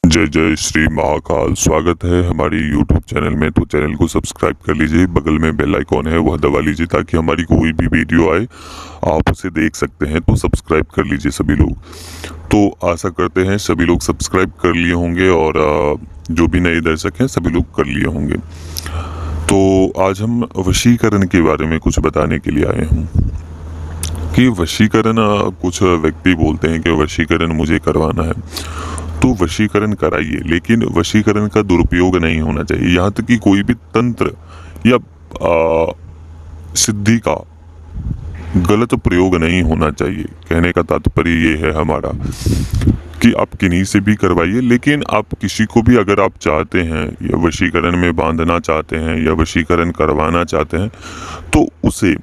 जय जय श्री महाकाल। स्वागत है हमारी YouTube चैनल में। तो चैनल को सब्सक्राइब कर लीजिए, बगल में बेल आइकॉन है वह दबा लीजिए ताकि हमारी कोई भी वीडियो आए आप उसे देख सकते हैं। तो सब्सक्राइब कर लीजिए सभी लोग। तो आशा करते हैं सभी लोग सब्सक्राइब कर लिए होंगे और जो भी नए दर्शक हैं सभी लोग कर लिए होंगे। तो आज हम वशीकरण के बारे में कुछ बताने के लिए आए हैं कि वशीकरण, कुछ व्यक्ति बोलते हैं कि वशीकरण मुझे करवाना है, तो वशीकरण कराइए, लेकिन वशीकरण का दुरुपयोग नहीं होना चाहिए। यहाँ तक कि कोई भी तंत्र या सिद्धि का गलत प्रयोग नहीं होना चाहिए। कहने का तात्पर्य ये है हमारा कि आप किन्हीं से भी करवाइए, लेकिन आप किसी को भी अगर आप चाहते हैं या वशीकरण में बांधना चाहते हैं या वशीकरण करवाना चाहते हैं तो उसे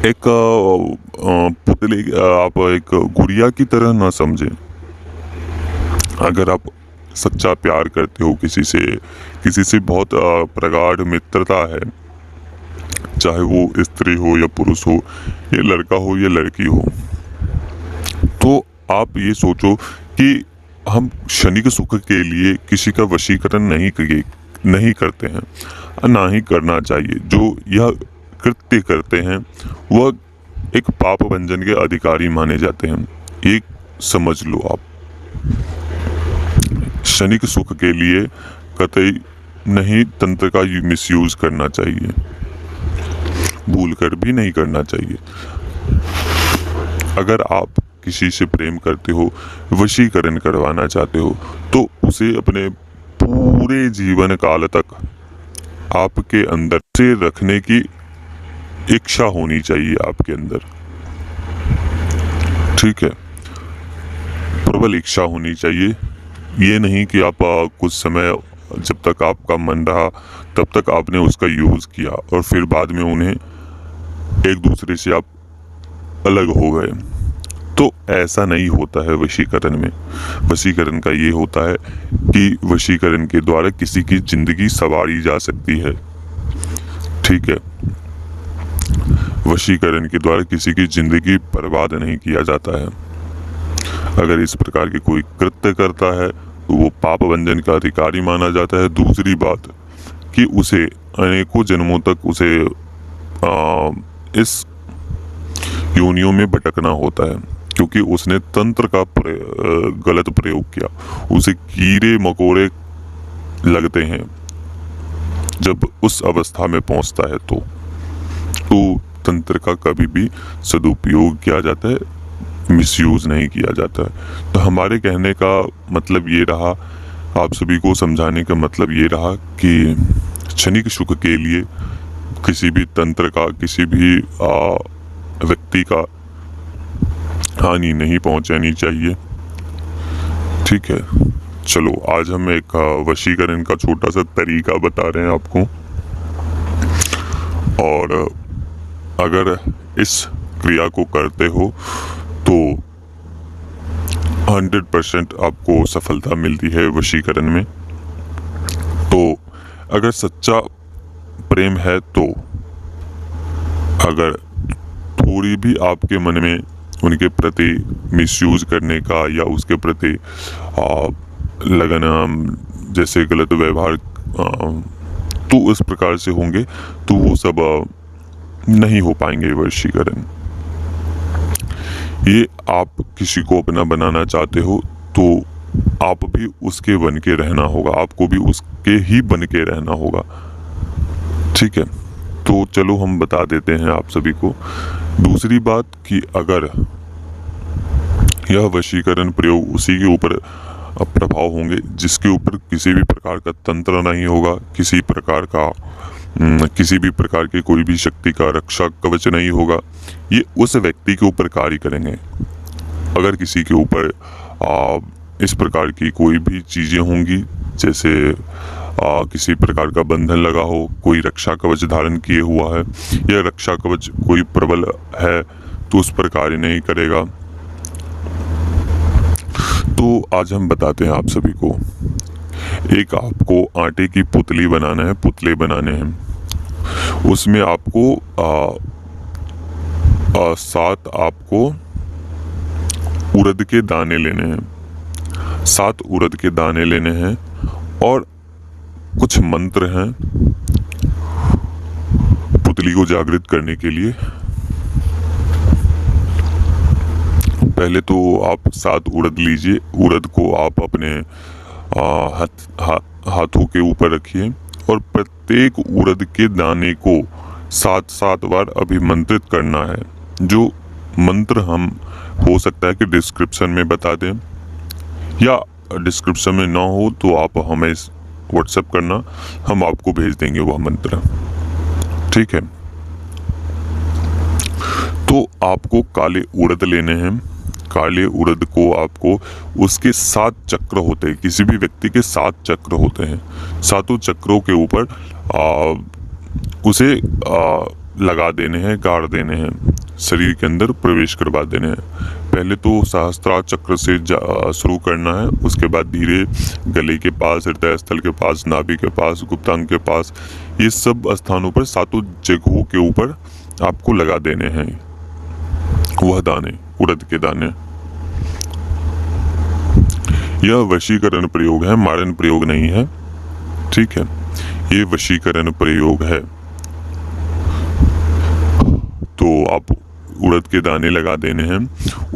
एक पुतले, आप एक गुड़िया की तरह ना समझें। अगर आप सच्चा प्यार करते हो किसी से बहुत प्रगाढ़ मित्रता है, चाहे वो स्त्री हो या पुरुष हो, ये लड़का हो या लड़की हो, तो आप ये सोचो कि हम क्षणिक सुख के लिए किसी का वशीकरण नहीं करते हैं, ना ही करना चाहिए। जो यह कृत्य करते हैं वह एक पाप भंजन के अधिकारी माने जाते हैं। एक समझ लो, आप क्षणिक सुख के लिए कतई नहीं तंत्र का मिसयूज करना चाहिए, भूल कर भी नहीं करना चाहिए। अगर आप किसी से प्रेम करते हो, वशीकरण करवाना चाहते हो, तो उसे अपने पूरे जीवन काल तक आपके अंदर से रखने की इच्छा होनी चाहिए आपके अंदर। ठीक है, प्रबल इच्छा होनी चाहिए। ये नहीं कि आप कुछ समय जब तक आपका मन रहा तब तक आपने उसका यूज किया और फिर बाद में उन्हें एक दूसरे से आप अलग हो गए। तो ऐसा नहीं होता है वशीकरण में। वशीकरण का ये होता है कि वशीकरण के द्वारा किसी की जिंदगी संवारी जा सकती है। ठीक है, वशीकरण के द्वारा किसी की जिंदगी बर्बाद नहीं किया जाता है। अगर इस प्रकार के कोई कृत्य करता है तो वो पाप भंजन का अधिकारी माना जाता है। दूसरी बात कि उसे अनेकों जन्मों तक उसे इस योनियों में भटकना होता है, क्योंकि उसने तंत्र का गलत प्रयोग किया। उसे कीड़े मकोड़े लगते हैं जब उस अवस्था में पहुंचता है। तो तंत्र का कभी भी सदुपयोग किया जाता है, मिसयूज नहीं किया जाता है। तो हमारे कहने का मतलब ये रहा, आप सभी को समझाने का मतलब ये रहा कि क्षणिक सुख के लिए किसी भी तंत्र का, किसी भी व्यक्ति का हानि नहीं पहुंचानी चाहिए। ठीक है, चलो आज हम एक वशीकरण का छोटा सा तरीका बता रहे हैं आपको, और अगर इस क्रिया को करते हो तो 100% आपको सफलता मिलती है वशीकरण में। तो अगर सच्चा प्रेम है, तो अगर थोड़ी भी आपके मन में उनके प्रति मिसयूज करने का या उसके प्रति लगन, जैसे गलत व्यवहार तो उस प्रकार से होंगे, तो वो सब नहीं हो पाएंगे वशीकरण। ये आप किसी को अपना बनाना चाहते हो तो आप भी उसके बन के रहना होगा, आपको भी उसके ही बन के रहना होगा। ठीक है, तो चलो हम बता देते हैं आप सभी को। दूसरी बात कि अगर यह वशीकरण प्रयोग उसी के ऊपर प्रभाव होंगे जिसके ऊपर किसी भी प्रकार का तंत्र नहीं होगा, किसी भी प्रकार की कोई भी शक्ति का रक्षा कवच नहीं होगा, ये उस व्यक्ति के ऊपर कार्य करेंगे। अगर किसी के ऊपर इस प्रकार की कोई भी चीजें होंगी, जैसे किसी प्रकार का बंधन लगा हो, कोई रक्षा कवच धारण किए हुआ है या रक्षा कवच कोई प्रबल है, तो उस पर कार्य नहीं करेगा। तो आज हम बताते हैं आप सभी को। एक आपको आटे की पुतले बनाने हैं। उसमें आपको 7 आपको उड़द के दाने लेने हैं। 7 उड़द के दाने लेने हैं और कुछ मंत्र हैं पुतली को जागृत करने के लिए। पहले तो आप 7 उड़द लीजिए। उड़द को आप अपने हाथों के ऊपर रखिए और प्रत्येक उड़द के दाने को 7-7 बार अभिमंत्रित करना है। जो मंत्र हम हो सकता है कि डिस्क्रिप्शन में बता दें, या डिस्क्रिप्शन में ना हो तो आप हमें व्हाट्सएप करना, हम आपको भेज देंगे वह मंत्र। ठीक है। तो आपको काले उड़द लेने हैं। काले उड़द को आपको, उसके 7 चक्र होते हैं, किसी भी व्यक्ति के 7 चक्र होते हैं। 7 चक्रों के ऊपर उसे लगा देने हैं, गाड़ देने हैं, शरीर के अंदर प्रवेश करवा देने हैं। पहले तो सहस्त्रार चक्र से शुरू करना है, उसके बाद धीरे गले के पास, हृदय स्थल के पास, नाभि के पास, गुप्तांग के पास, ये सब स्थानों पर 7 जगहों के ऊपर आपको लगा देने हैं वह दाने, उड़द के दाने। यह वशीकरण प्रयोग है, मारण प्रयोग नहीं है। ठीक है, ये वशीकरण प्रयोग है। तो आप उड़द के दाने लगा देने हैं।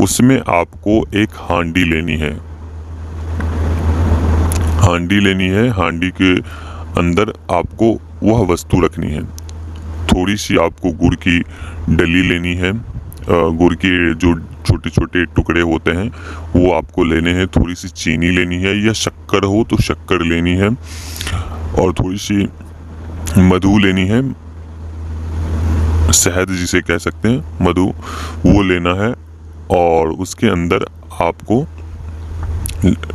उसमें आपको एक हांडी लेनी है। हांडी लेनी है। हांडी के अंदर आपको वह वस्तु रखनी है। थोड़ी सी आपको गुड़ की डली लेनी है। गुड़ के जो छोटे छोटे टुकड़े होते हैं वो आपको लेने हैं। थोड़ी सी चीनी लेनी है, या शक्कर हो तो शक्कर लेनी है, और थोड़ी सी मधु लेनी है, शहद जिसे कह सकते हैं, मधु, वो लेना है। और उसके अंदर आपको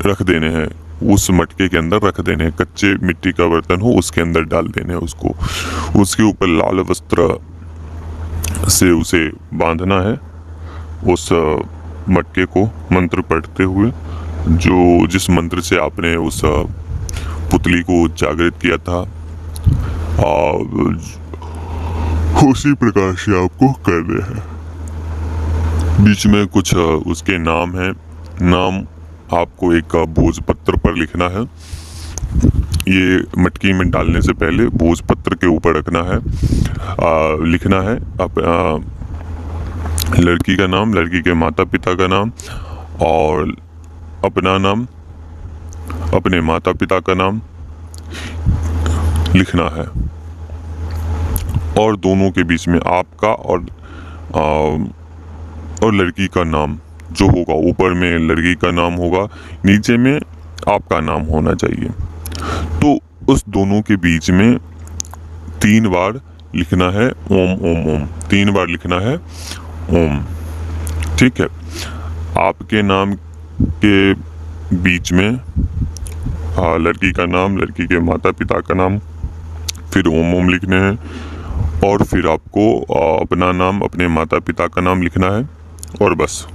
रख देने हैं, उस मटके के अंदर रख देने हैं। कच्चे मिट्टी का बर्तन हो उसके अंदर डाल देने हैं उसको। उसके ऊपर लाल वस्त्र से उसे बांधना है, उस मटके को मंत्र पढ़ते हुए, जो जिस मंत्र से आपने उस पुतली को जागृत किया था, उसी प्रकार से आपको करना है। बीच में कुछ उसके नाम है। नाम आपको एक भोजपत्र पर लिखना है। ये मटकी में डालने से पहले भोजपत्र के ऊपर रखना है, लिखना है लड़की का नाम, लड़की के माता पिता का नाम, और अपना नाम, अपने माता पिता का नाम लिखना है। और दोनों के बीच में आपका और लड़की का नाम जो होगा, ऊपर में लड़की का नाम होगा, नीचे में आपका नाम होना चाहिए। तो उस दोनों के बीच में 3 बार लिखना है ओम ओम ओम, 3 बार लिखना है ओम। ठीक है। आपके नाम के बीच में लड़की का नाम, लड़की के माता पिता का नाम, फिर ओम ओम लिखने हैं, और फिर आपको अपना नाम, अपने माता पिता का नाम लिखना है, और बस।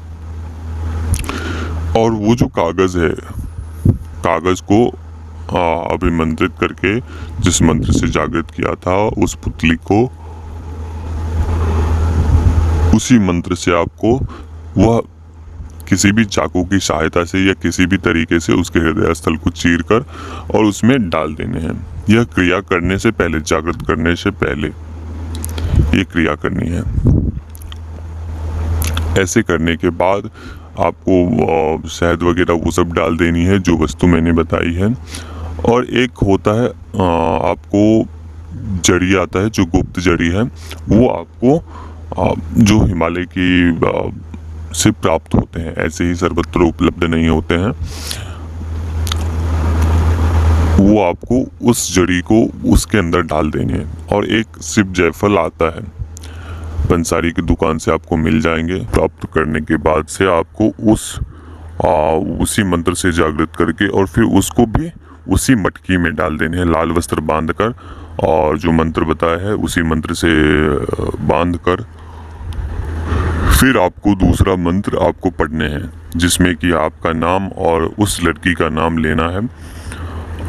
और वो जो कागज़ है, कागज़ को अभिमंत्रित करके जिस मंत्र से जागृत किया था, उस पुतली को उसी मंत्र से आपको वह किसी भी चाकू की सहायता से या किसी भी तरीके से उसके हृदय स्थल को चीर कर और उसमें डाल देने हैं। यह क्रिया करने से पहले, जागृत करने से पहले ये क्रिया करनी है। ऐसे करने के बाद आपको शहद वगैरह वो सब डाल देनी है, जो वस्तु मैंने बताई है। और एक होता है आपको जड़ी आता है, जो गुप्त जड़ी है, वो आपको जो हिमालय की से प्राप्त होते हैं, ऐसे ही सर्वत्र उपलब्ध नहीं होते हैं। वो आपको उस जड़ी को उसके अंदर डाल देने हैं। और एक शिव जायफल आता है, पंसारी की दुकान से आपको मिल जाएंगे। प्राप्त करने के बाद से आपको उसी मंत्र से जागृत करके और फिर उसको भी उसी मटकी में डाल देने हैं, लाल वस्त्र बांधकर, और जो मंत्र बताया है उसी मंत्र से बांधकर फिर आपको दूसरा मंत्र आपको पढ़ने हैं, जिसमें कि आपका नाम और उस लड़की का नाम लेना है,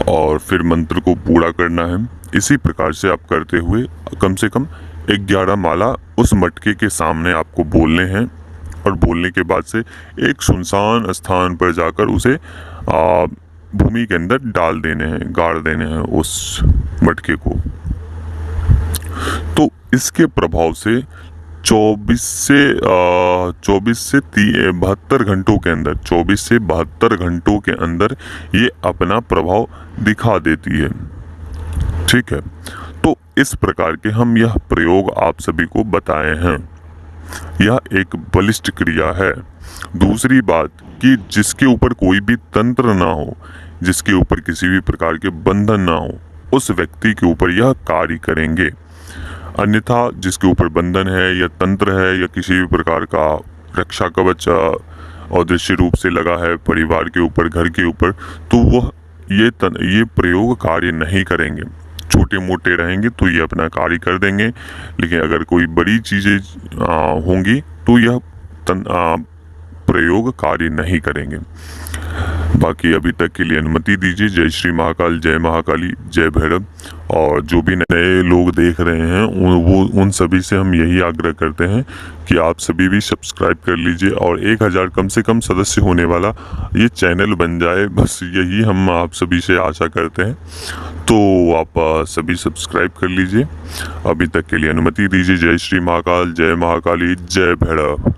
और फिर मंत्र को पूरा करना है। इसी प्रकार से आप करते हुए कम से कम 11 माला उस मटके के सामने आपको बोलने हैं, और बोलने के बाद से एक सुनसान स्थान पर जाकर उसे भूमि के अंदर डाल देने हैं, गाड़ देने हैं उस मटके को। तो इसके प्रभाव से 24 से 72 घंटों के अंदर, 24 से 72 घंटों के अंदर ये अपना प्रभाव दिखा देती है। ठीक है, तो इस प्रकार के हम यह प्रयोग आप सभी को बताए हैं। यह एक बलिष्ठ क्रिया है। दूसरी बात कि जिसके ऊपर कोई भी तंत्र ना हो, जिसके ऊपर किसी भी प्रकार के बंधन ना हो, उस व्यक्ति के ऊपर यह कार्य करेंगे। अन्यथा जिसके ऊपर बंधन है या तंत्र है या किसी भी प्रकार का रक्षा कवच अदृश्य रूप से लगा है परिवार के ऊपर, घर के ऊपर, तो वह ये प्रयोग कार्य नहीं करेंगे। छोटे मोटे रहेंगे तो ये अपना कार्य कर देंगे, लेकिन अगर कोई बड़ी चीज़ें होंगी तो यह प्रयोग कार्य नहीं करेंगे। बाकी अभी तक के लिए अनुमति दीजिए। जय श्री महाकाल, जय महाकाली, जय भैरव। और जो भी नए लोग देख रहे हैं उन सभी से हम यही आग्रह करते हैं कि आप सभी भी सब्सक्राइब कर लीजिए और 1000 कम से कम सदस्य होने वाला ये चैनल बन जाए, बस यही हम आप सभी से आशा करते हैं। तो आप सभी सब्सक्राइब कर लीजिए। अभी तक के लिए अनुमति दीजिए। जय श्री महाकाल, जय महाकाली, जय भैरव।